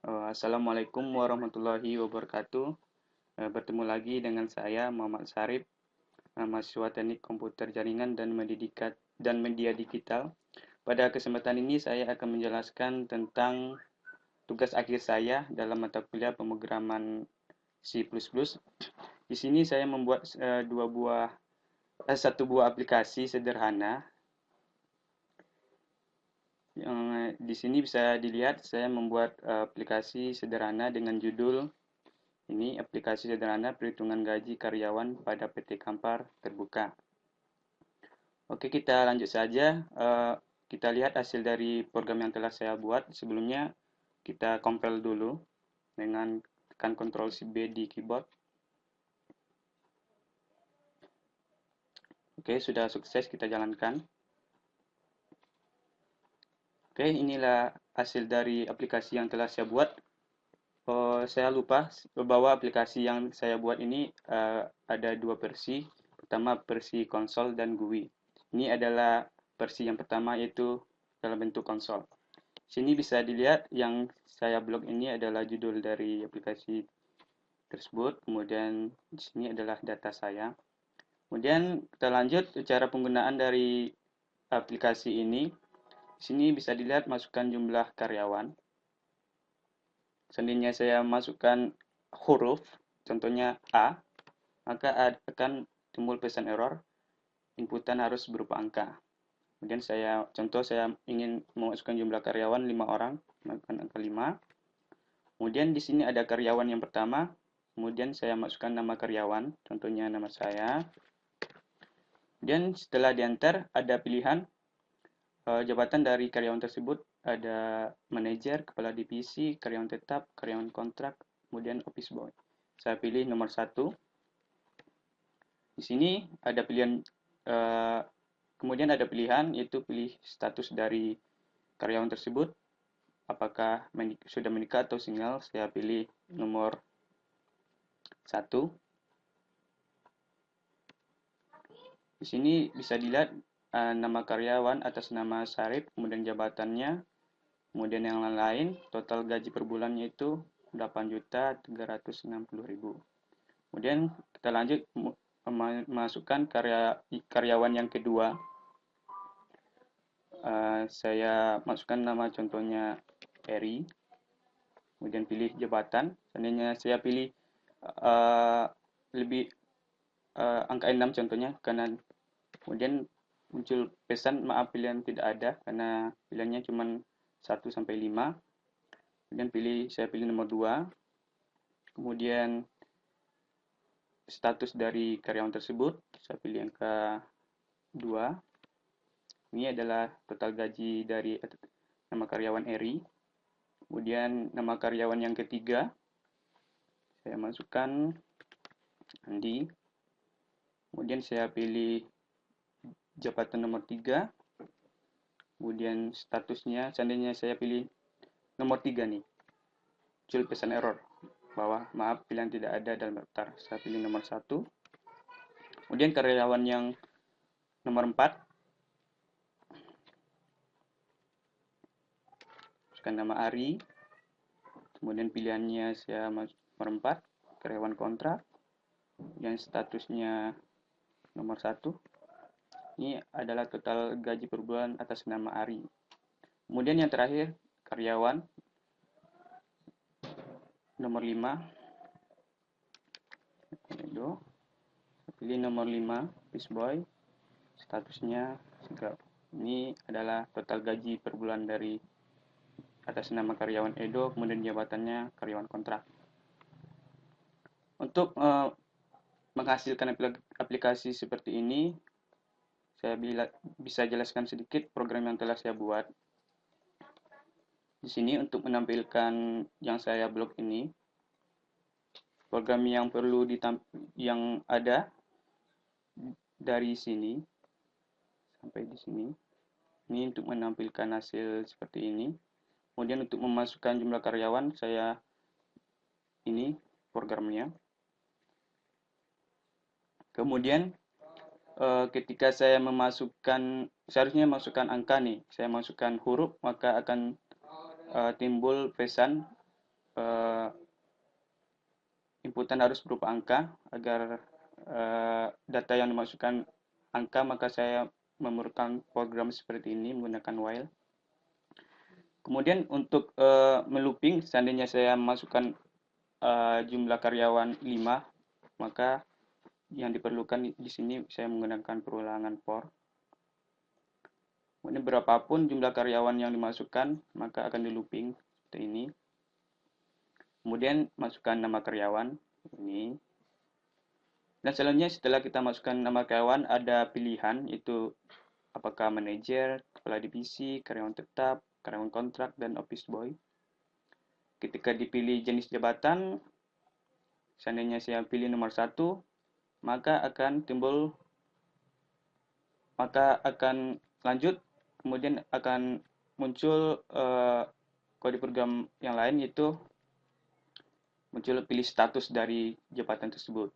Assalamualaikum warahmatullahi wabarakatuh. Bertemu lagi dengan saya Muhammad Sarip, mahasiswa Teknik Komputer Jaringan dan Media Digital. Pada kesempatan ini saya akan menjelaskan tentang tugas akhir saya dalam mata kuliah pemrograman C++. Di sini saya membuat satu buah aplikasi sederhana. Di sini bisa dilihat saya membuat aplikasi sederhana dengan judul ini aplikasi sederhana perhitungan gaji karyawan pada PT Kampar terbuka. Oke, kita lanjut saja. Kita lihat hasil dari program yang telah saya buat. Sebelumnya kita compile dulu dengan tekan Ctrl C B di keyboard. Oke, sudah sukses kita jalankan. Oke, inilah hasil dari aplikasi yang telah saya buat. Saya lupa bahwa aplikasi yang saya buat ini ada dua versi. Pertama versi konsol dan GUI. Ini adalah versi yang pertama yaitu dalam bentuk konsol. Sini bisa dilihat yang saya blok ini adalah judul dari aplikasi tersebut. Kemudian di sini adalah data saya. Kemudian kita lanjut cara penggunaan dari aplikasi ini. Di sini bisa dilihat masukkan jumlah karyawan. Seandainya saya masukkan huruf, contohnya A, maka akan timbul pesan error, inputan harus berupa angka. Kemudian contoh saya ingin memasukkan jumlah karyawan 5 orang, masukkan angka 5. Kemudian di sini ada karyawan yang pertama, kemudian saya masukkan nama karyawan, contohnya nama saya. Kemudian setelah diantar ada pilihan jabatan dari karyawan tersebut, ada manajer, kepala divisi, karyawan tetap, karyawan kontrak, kemudian office boy. Saya pilih nomor 1. Di sini ada pilihan, kemudian ada pilihan yaitu pilih status dari karyawan tersebut, apakah sudah menikah atau single. Saya pilih nomor 1. Di sini bisa dilihat nama karyawan atas nama Sarip, kemudian jabatannya, kemudian yang lain-lain. Total gaji per bulannya itu 8.360.000. Kemudian kita lanjut memasukkan karyawan yang kedua. Saya masukkan nama contohnya Eri. Kemudian pilih jabatan. Seandainya saya pilih lebih angka 6 contohnya, karena kemudian muncul pesan maaf pilihan tidak ada karena pilihannya cuma 1 sampai 5. Kemudian saya pilih nomor 2. Kemudian status dari karyawan tersebut, saya pilih angka 2. Ini adalah total gaji dari nama karyawan Eri. Kemudian nama karyawan yang ketiga, saya masukkan Andi. Kemudian saya pilih jabatan nomor 3. Kemudian statusnya, seandainya saya pilih nomor 3 nih, muncul pesan error bahwa maaf pilihan tidak ada dalam daftar. Saya pilih nomor 1. Kemudian karyawan yang nomor 4, masukkan nama Ari. Kemudian pilihannya saya masuk nomor 4, karyawan kontrak. Yang statusnya nomor 1. Ini adalah total gaji per bulan atas nama Ari. Kemudian yang terakhir, karyawan nomor 5. Pilih nomor 5, office boy. Statusnya segera. Ini adalah total gaji per bulan dari atas nama karyawan Edo, kemudian jabatannya karyawan kontrak. Untuk menghasilkan aplikasi seperti ini, saya bisa jelaskan sedikit program yang telah saya buat. Di sini untuk menampilkan yang saya blok ini, program yang yang ada dari sini sampai di sini. Ini untuk menampilkan hasil seperti ini. Kemudian untuk memasukkan jumlah karyawan, saya ini programnya. Kemudian ketika saya seharusnya masukkan angka nih, saya masukkan huruf, maka akan timbul pesan eh, inputan harus berupa angka agar data yang dimasukkan angka, maka saya memerlukan program seperti ini menggunakan while. Kemudian untuk melooping, seandainya saya masukkan jumlah karyawan 5, maka yang diperlukan di sini saya menggunakan perulangan for. Kemudian berapapun jumlah karyawan yang dimasukkan, maka akan di looping seperti ini. Kemudian masukkan nama karyawan ini. Dan selanjutnya setelah kita masukkan nama karyawan, ada pilihan yaitu apakah manajer, kepala divisi, karyawan tetap, karyawan kontrak, dan office boy. Ketika dipilih jenis jabatan, seandainya saya pilih nomor 1, maka akan lanjut, kemudian akan muncul kode program yang lain, yaitu muncul pilih status dari jabatan tersebut.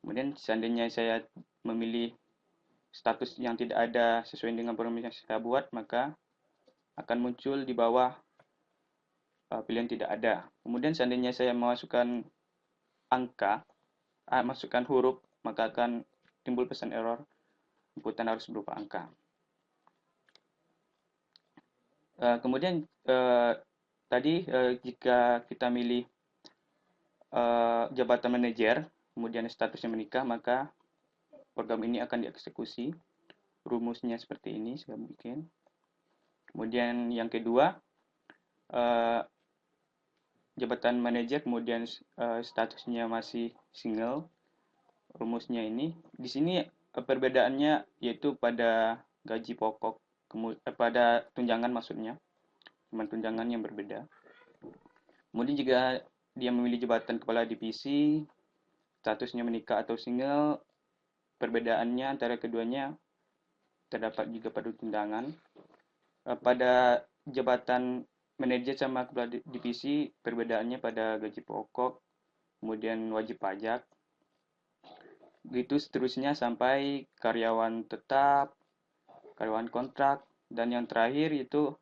Kemudian seandainya saya memilih status yang tidak ada sesuai dengan program yang saya buat, maka akan muncul di bawah pilihan tidak ada. Kemudian seandainya saya memasukkan angka, masukkan huruf, maka akan timbul pesan error, inputan harus berupa angka. Kemudian tadi jika kita milih jabatan manajer, kemudian statusnya menikah, maka program ini akan dieksekusi. Rumusnya seperti ini saya bikin. Kemudian yang kedua, jabatan manajer, kemudian statusnya masih single. Rumusnya ini. Di sini perbedaannya yaitu pada gaji pokok, pada tunjangan maksudnya. Cuma tunjangan yang berbeda. Kemudian jika dia memilih jabatan kepala divisi, statusnya menikah atau single, perbedaannya antara keduanya terdapat juga pada tunjangan. Pada jabatan manajer sama kepala divisi, perbedaannya pada gaji pokok, kemudian wajib pajak. Begitu seterusnya sampai karyawan tetap, karyawan kontrak, dan yang terakhir itu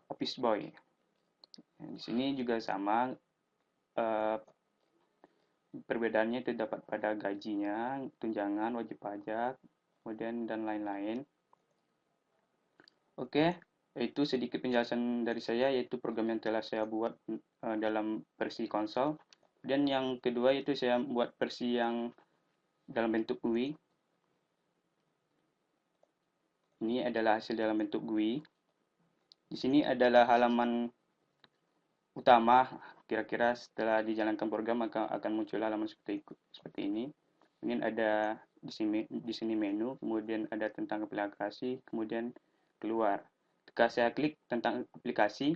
office boy. Di sini juga sama, perbedaannya terdapat pada gajinya, tunjangan, wajib pajak, kemudian dan lain-lain. Oke, itu sedikit penjelasan dari saya, yaitu program yang telah saya buat dalam versi konsol. Dan yang kedua itu saya buat versi yang dalam bentuk GUI. Ini adalah hasil dalam bentuk GUI. Di sini adalah halaman utama. Kira-kira setelah dijalankan program maka akan muncul halaman seperti ini. Kemudian ada di sini menu, kemudian ada tentang aplikasi, kemudian keluar. Jika saya klik tentang aplikasi,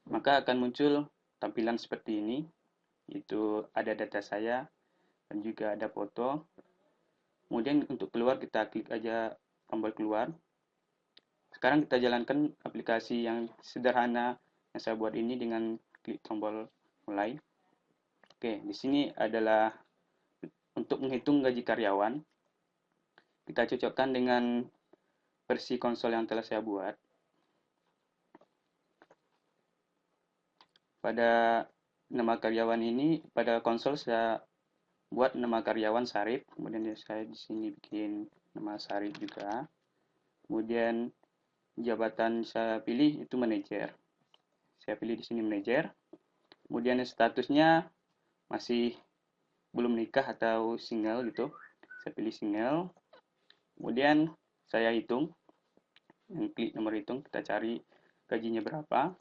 maka akan muncul tampilan seperti ini. Itu ada data saya dan juga ada foto. Kemudian untuk keluar kita klik aja tombol keluar. Sekarang kita jalankan aplikasi yang sederhana yang saya buat ini dengan klik tombol mulai. Oke, di sini adalah untuk menghitung gaji karyawan. Kita cocokkan dengan versi konsol yang telah saya buat. Pada nama karyawan ini, pada konsol saya buat nama karyawan Sarip, kemudian saya di sini bikin nama Sarip juga. Kemudian jabatan saya pilih itu manajer. Saya pilih di sini manajer. Kemudian statusnya masih belum nikah atau single gitu. Saya pilih single. Kemudian saya hitung. Klik nomor hitung, kita cari gajinya berapa.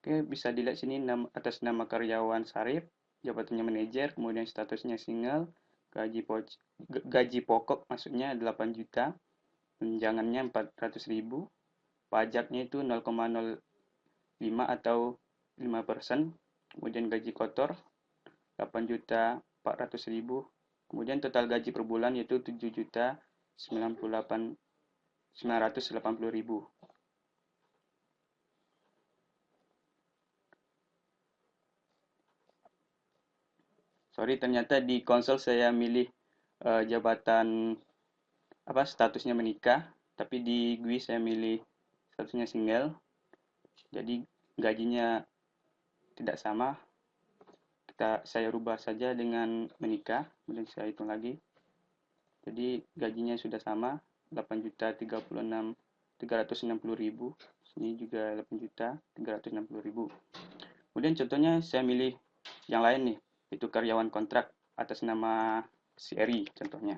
Oke, bisa dilihat sini atas nama karyawan Sarip, jabatannya manajer, kemudian statusnya single, gaji pokok maksudnya 8 juta, tunjangannya 400.000, pajaknya itu 0,05 atau 5%, kemudian gaji kotor 8.400.000, kemudian total gaji per bulan yaitu 7.980.000. Sorry, ternyata di konsol saya milih jabatan statusnya menikah, tapi di GUI saya milih statusnya single. Jadi gajinya tidak sama, saya rubah saja dengan menikah, kemudian saya hitung lagi. Jadi gajinya sudah sama, 8.360.360.000. Ini juga 8.360.000. Kemudian contohnya saya milih yang lain nih, itu karyawan kontrak atas nama si Eri contohnya.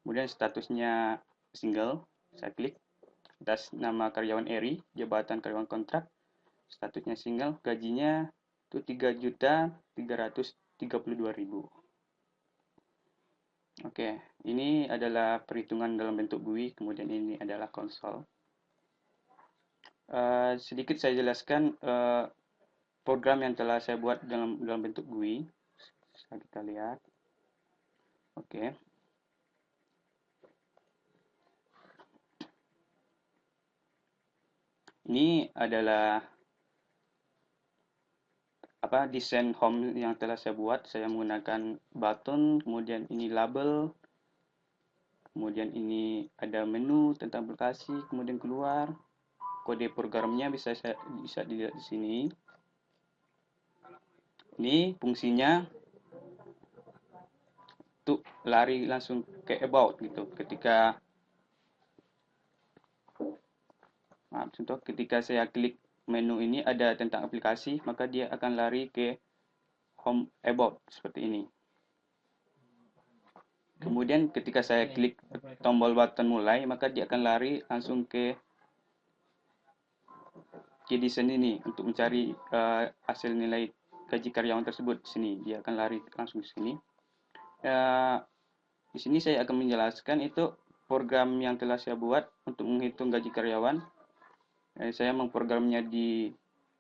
Kemudian statusnya single, saya klik atas nama karyawan Eri, jabatan karyawan kontrak, statusnya single, gajinya itu 3.332.000. Oke, ini adalah perhitungan dalam bentuk GUI, kemudian ini adalah konsol. Sedikit saya jelaskan program yang telah saya buat dalam bentuk GUI. Kita lihat. Oke. Ini adalah desain home yang telah saya buat. Saya menggunakan button, kemudian ini label, kemudian ini ada menu tentang aplikasi, kemudian keluar. Kode programnya bisa dilihat di sini. Ini fungsinya untuk lari langsung ke about gitu. Contoh ketika saya klik menu ini ada tentang aplikasi, maka dia akan lari ke home about seperti ini. Kemudian ketika saya klik tombol button mulai, maka dia akan lari langsung ke desain ini untuk mencari hasil nilai gaji karyawan tersebut. Sini dia akan lari langsung ke sini. Di sini saya akan menjelaskan itu program yang telah saya buat untuk menghitung gaji karyawan. Saya memprogramnya di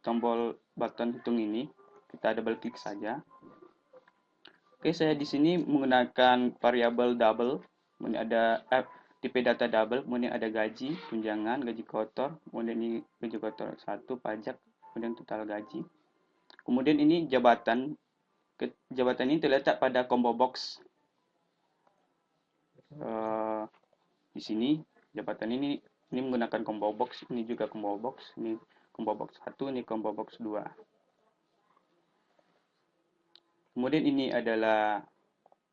tombol button hitung ini. Kita double klik saja. Oke, saya di sini menggunakan variabel double. Kemudian ada tipe data double, kemudian ada gaji, tunjangan, gaji kotor, kemudian ini gaji kotor 1, pajak, kemudian total gaji. Kemudian ini jabatan. Jabatan ini terletak pada combo box. Di sini jabatan ini menggunakan combo box, ini juga combo box, ini combo box 1, ini combo box 2. Kemudian ini adalah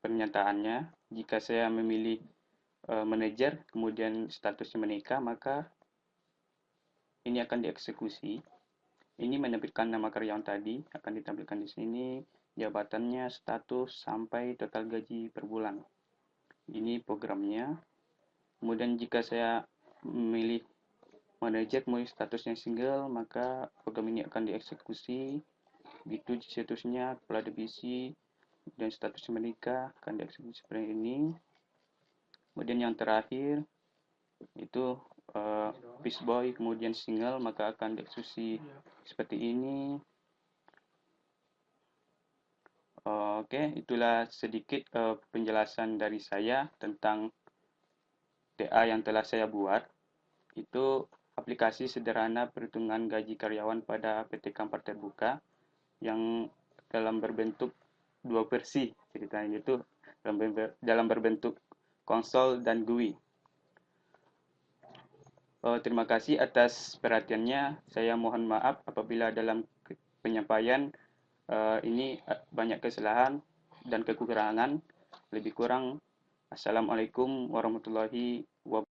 pernyataannya. Jika saya memilih manajer, kemudian statusnya menikah, maka ini akan dieksekusi. Ini menerbitkan nama karyawan tadi, akan ditampilkan di sini, jabatannya, status, sampai total gaji per bulan. Ini programnya. Kemudian jika saya memilih manajer, kemudian statusnya single, maka program ini akan dieksekusi. Begitu statusnya kepala divisi dan statusnya menikah akan dieksekusi seperti ini. Kemudian yang terakhir itu boy, kemudian single, maka akan dieksekusi seperti ini. Oke, itulah sedikit penjelasan dari saya tentang TA yang telah saya buat. Itu aplikasi sederhana perhitungan gaji karyawan pada PT Kampar Terbuka yang dalam berbentuk dua versi ceritanya, itu dalam berbentuk konsol dan GUI. Terima kasih atas perhatiannya. Saya mohon maaf apabila dalam penyampaian ini banyak kesalahan dan kekurangan. Lebih kurang, Assalamualaikum warahmatullahi wabarakatuh.